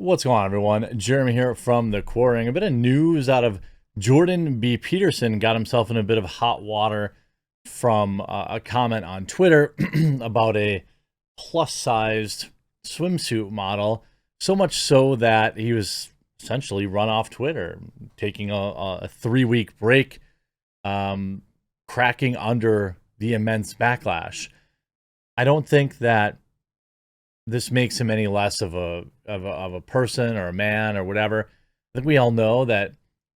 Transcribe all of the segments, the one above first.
What's going on, everyone? Jeremy here from the Quarrying. A bit of news out of Jordan B. Peterson got himself in a bit of hot water from a comment on Twitter about a plus-sized swimsuit model. So much so that he was essentially run off Twitter, taking a 3-week break, cracking under the immense backlash. I don't think that this makes him any less of a person or a man or whatever. I think we all know that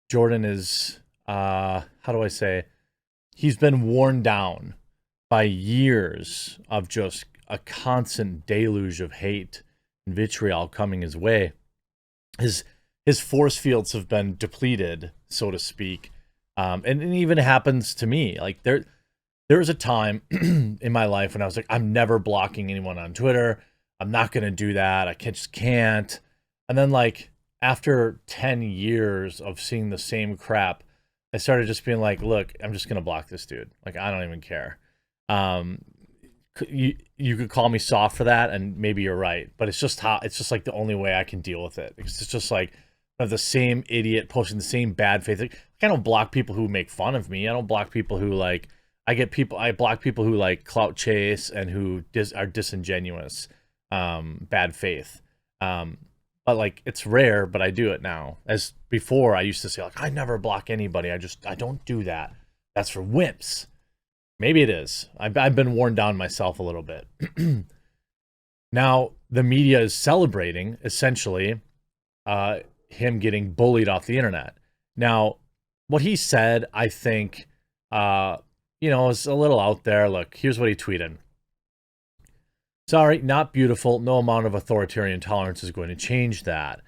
Jordan is how do I say, he's been worn down by years of just a constant deluge of hate and vitriol coming his way. His force fields have been depleted, so to speak. And it even happens to me. Like there was a time in my life when I was like, I'm never blocking anyone on Twitter. I'm not going to do that. Just can't. And then like after 10 years of seeing the same crap, I started just being like, look, I'm just going to block this dude. Like, I don't even care. You could call me soft for that, and maybe you're right, but it's just like the only way I can deal with it. It's just like I have the same idiot posting the same bad faith. Like, I don't block people who make fun of me. I don't block people who like, I block people who like clout chase and who are disingenuous. Bad faith. But like it's rare, but I do it now. As before, I used to say like I never block anybody. I don't do that. That's for wimps. Maybe it is. I've been worn down myself a little bit. Now the media is celebrating essentially him getting bullied off the internet. Now what he said, I think, is a little out there. Look, here's what he tweeted. Sorry, not beautiful. No amount of authoritarian tolerance is going to change that.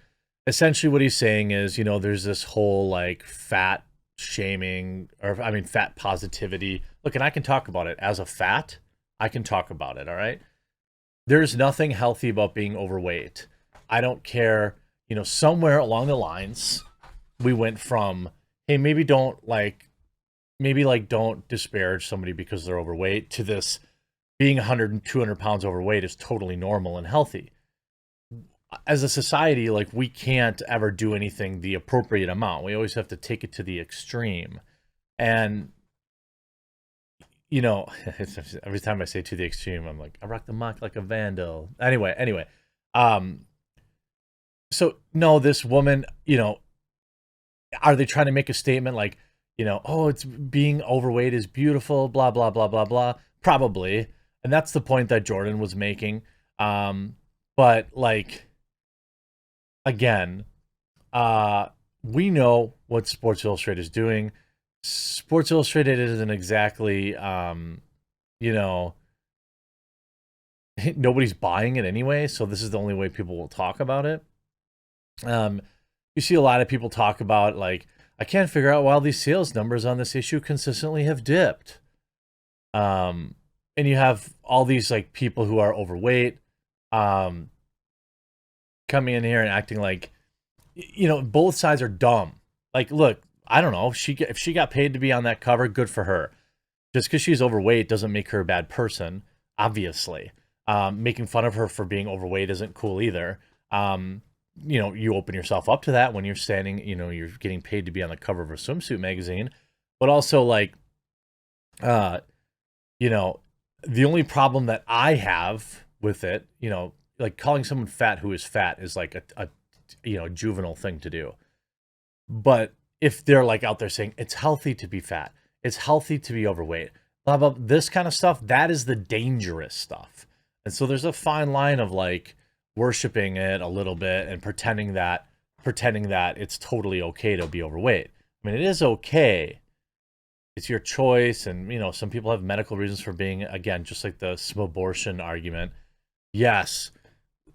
Essentially what he's saying is, there's this whole like fat shaming, fat positivity. Look, and I can talk about it. As a fat, I can talk about it, all right? There's nothing healthy about being overweight. I don't care, somewhere along the lines, we went from, hey, maybe don't disparage somebody because they're overweight, to this being 100 and 200 pounds overweight is totally normal and healthy. As a society, like, we can't ever do anything the appropriate amount. We always have to take it to the extreme. And, every time I say to the extreme, I'm like, I rock the mic like a vandal. Anyway. So, no, this woman, are they trying to make a statement like, oh, it's being overweight is beautiful, blah, blah, blah, blah, blah? Probably. And that's the point that Jordan was making. But like, again, we know what Sports Illustrated is doing. Sports Illustrated isn't exactly, nobody's buying it anyway. So this is the only way people will talk about it. You see a lot of people talk about like, I can't figure out why these sales numbers on this issue consistently have dipped. And you have all these like people who are overweight, coming in here and acting like, both sides are dumb. Like, look, I don't know. If she got paid to be on that cover, good for her. Just because she's overweight doesn't make her a bad person, obviously. Making fun of her for being overweight isn't cool either. You open yourself up to that when you're standing, you're getting paid to be on the cover of a swimsuit magazine. But also like, the only problem that I have with it, like calling someone fat who is fat is like a juvenile thing to do. But if they're like out there saying it's healthy to be fat, it's healthy to be overweight, blah, blah, this kind of stuff, that is the dangerous stuff. And so there's a fine line of like worshiping it a little bit and pretending that it's totally okay to be overweight. I mean, it is okay. It's your choice, and some people have medical reasons for being, again, just like the abortion argument. Yes,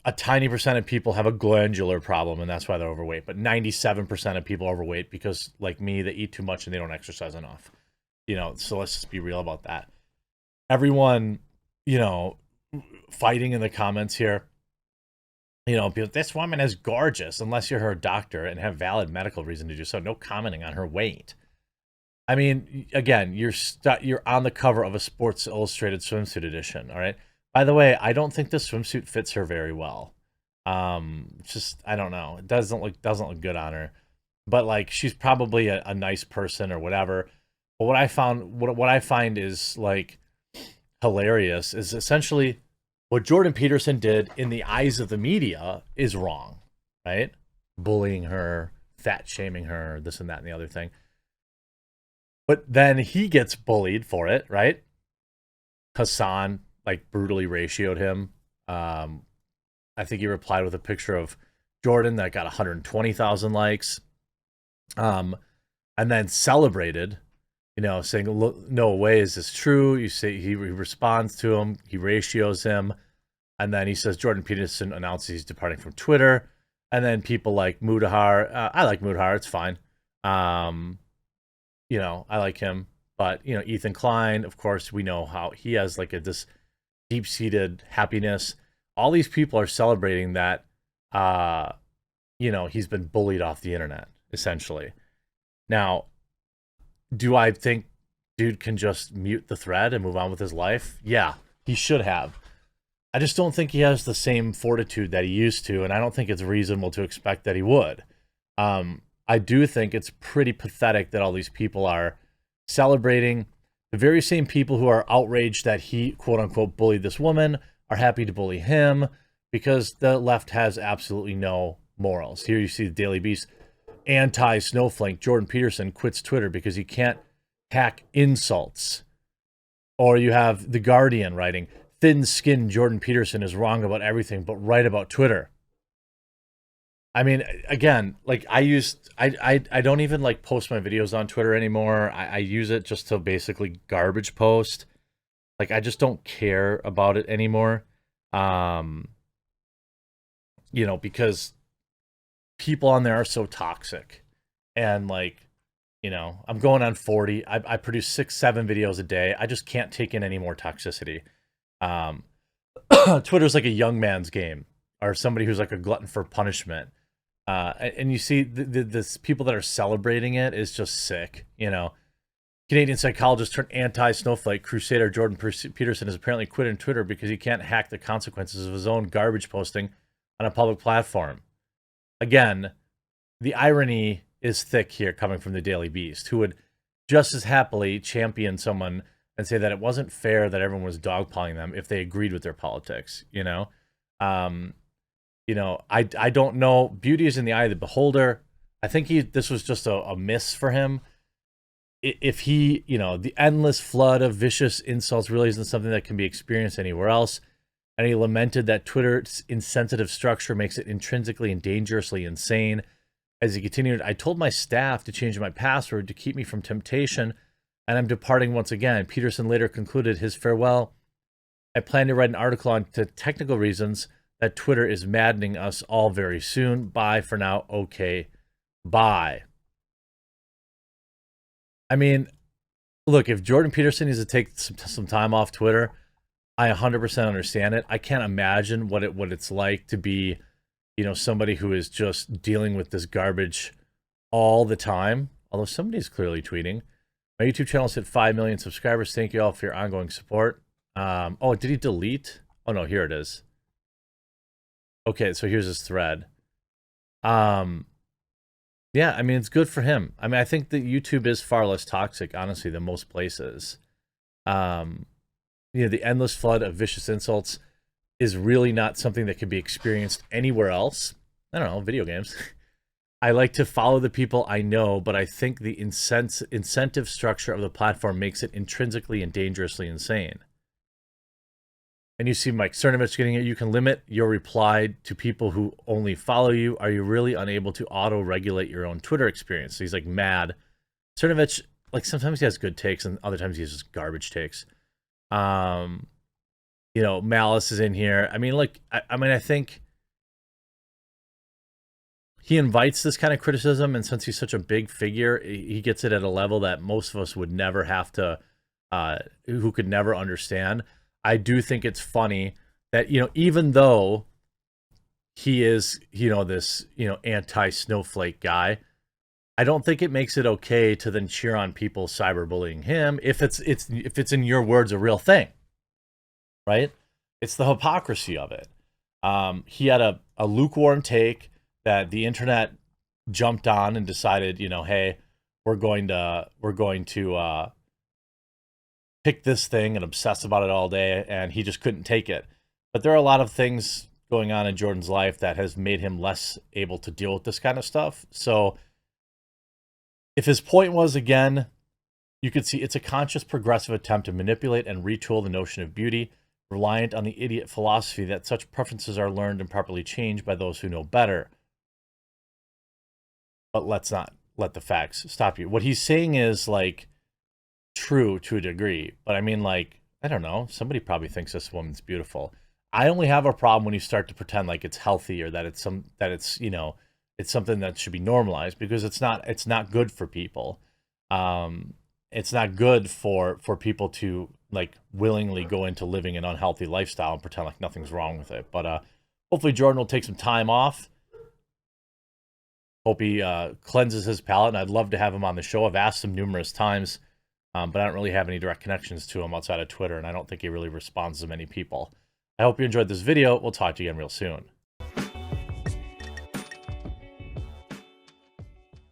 a tiny percent of people have a glandular problem, and that's why they're overweight. But 97% of people are overweight because, like me, they eat too much and they don't exercise enough. So let's just be real about that. Everyone, fighting in the comments here. This woman is gorgeous, unless you're her doctor and have valid medical reason to do so. No commenting on her weight. I mean, again, you're on the cover of a Sports Illustrated swimsuit edition, all right? By the way, I don't think this swimsuit fits her very well. Just I don't know. It doesn't look good on her. But like she's probably a nice person or whatever. But what I find is like hilarious is essentially what Jordan Peterson did in the eyes of the media is wrong, right? Bullying her, fat shaming her, this and that and the other thing. But then he gets bullied for it, right? Hassan like brutally ratioed him. I think he replied with a picture of Jordan that got 120,000 likes. And then celebrated, saying, "Look, no way is this true." You say he responds to him, he ratios him, and then he says Jordan Peterson announces he's departing from Twitter, and then people like Mudahar. I like Mudahar; it's fine. I like him, but Ethan Klein, of course, we know how he has like this deep-seated happiness. All these people are celebrating that, he's been bullied off the internet, essentially. Now, do I think dude can just mute the thread and move on with his life? Yeah, he should have. I just don't think he has the same fortitude that he used to, and I don't think it's reasonable to expect that he would. I do think it's pretty pathetic that all these people are celebrating. The very same people who are outraged that he, quote unquote, bullied this woman are happy to bully him because the left has absolutely no morals. Here you see the Daily Beast. Anti-snowflake Jordan Peterson quits Twitter because he can't hack insults. Or you have The Guardian writing, thin-skinned Jordan Peterson is wrong about everything but right about Twitter. I mean, again, like I don't even like post my videos on Twitter anymore. I use it just to basically garbage post. Like I just don't care about it anymore. Because people on there are so toxic. And like, I'm going on 40. I produce 6-7 videos a day. I just can't take in any more toxicity. Twitter's like a young man's game, or somebody who's like a glutton for punishment. And you see this people that are celebrating it is just sick. Canadian psychologist turned anti-snowflake crusader Jordan Peterson has apparently quit on Twitter because he can't hack the consequences of his own garbage posting on a public platform. Again, the irony is thick here coming from the Daily Beast, who would just as happily champion someone and say that it wasn't fair that everyone was dogpiling them if they agreed with their politics, I don't know. Beauty is in the eye of the beholder. I think this was just a miss for him. If he, the endless flood of vicious insults really isn't something that can be experienced anywhere else. And he lamented that Twitter's insensitive structure makes it intrinsically and dangerously insane. As he continued, I told my staff to change my password to keep me from temptation, and I'm departing once again. Peterson later concluded his farewell. I plan to write an article on the technical reasons that Twitter is maddening us all very soon. Bye for now. Okay, bye. I mean, look, if Jordan Peterson needs to take some time off Twitter, I 100% understand it. I can't imagine what it's like to be, somebody who is just dealing with this garbage all the time. Although somebody's clearly tweeting. My YouTube channel's hit 5 million subscribers. Thank you all for your ongoing support. Oh, did he delete? Oh no, here it is. Okay, so here's his thread. Yeah, I mean, it's good for him. I mean, I think that YouTube is far less toxic, honestly, than most places. The endless flood of vicious insults is really not something that can be experienced anywhere else. I don't know, video games. I like to follow the people I know, but I think the incentive structure of the platform makes it intrinsically and dangerously insane. And you see Mike Cernovich getting it. You can limit your reply to people who only follow you. Are you really unable to auto-regulate your own Twitter experience? So he's like mad. Cernovich, like sometimes he has good takes and other times he has just garbage takes. Malice is in here. I mean, like, I think he invites this kind of criticism, and since he's such a big figure, he gets it at a level that most of us would never have to, who could never understand. I do think it's funny that, even though he is, this, anti-snowflake guy, I don't think it makes it okay to then cheer on people cyberbullying him if it's in your words a real thing, right? It's the hypocrisy of it. He had a lukewarm take that the internet jumped on and decided, you know, hey, we're going to pick this thing and obsess about it all day, and he just couldn't take it. But there are a lot of things going on in Jordan's life that has made him less able to deal with this kind of stuff. So if his point was, again, you could see it's a conscious progressive attempt to manipulate and retool the notion of beauty, reliant on the idiot philosophy that such preferences are learned and properly changed by those who know better. But let's not let the facts stop you. What he's saying is, like, true to a degree, but I mean, like, I don't know, somebody probably thinks this woman's beautiful. I only have a problem when you start to pretend like it's healthy or that it's you know, it's something that should be normalized, because it's not good for people. It's not good for people to, like, willingly go into living an unhealthy lifestyle and pretend like nothing's wrong with it. But hopefully Jordan will take some time off. Hope he cleanses his palate, and I'd love to have him on the show. I've asked him numerous times, but I don't really have any direct connections to him outside of Twitter, and I don't think he really responds to many people. I hope you enjoyed this video. We'll talk to you again real soon.